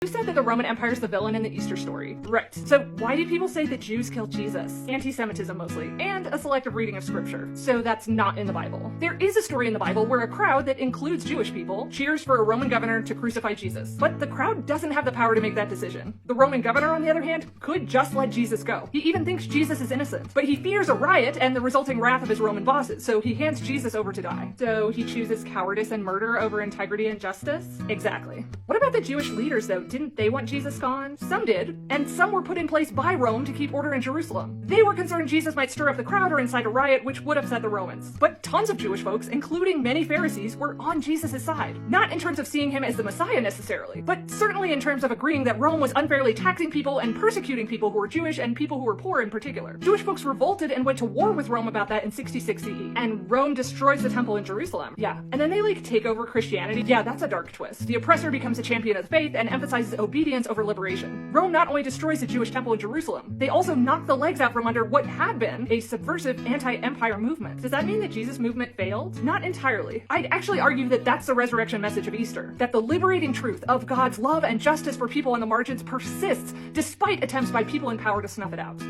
You said that the Roman Empire is the villain in the Easter story. Right. So why do people say that Jews killed Jesus? Anti-Semitism mostly, and a selective reading of scripture. So that's not in the Bible. There is a story in the Bible where a crowd that includes Jewish people cheers for a Roman governor to crucify Jesus. But the crowd doesn't have the power to make that decision. The Roman governor, on the other hand, could just let Jesus go. He even thinks Jesus is innocent, but he fears a riot and the resulting wrath of his Roman bosses, so he hands Jesus over to die. So he chooses cowardice and murder over integrity and justice? Exactly. What about the Jewish leaders, though? Didn't they want Jesus gone? Some did, and some were put in place by Rome to keep order in Jerusalem. They were concerned Jesus might stir up the crowd or incite a riot, which would upset the Romans. But tons of Jewish folks, including many Pharisees, were on Jesus' side. Not in terms of seeing him as the Messiah necessarily, but certainly in terms of agreeing that Rome was unfairly taxing people and persecuting people who were Jewish and people who were poor in particular. Jewish folks revolted and went to war with Rome about that in 66 CE. And Rome destroys the temple in Jerusalem. Yeah. And then they take over Christianity. Yeah, that's a dark twist. The oppressor becomes a champion of the faith and emphasizes obedience over liberation. Rome not only destroys the Jewish temple in Jerusalem, they also knock the legs out from under what had been a subversive anti-empire movement. Does that mean the Jesus movement failed? Not entirely. I'd actually argue that that's the resurrection message of Easter, that the liberating truth of God's love and justice for people on the margins persists despite attempts by people in power to snuff it out.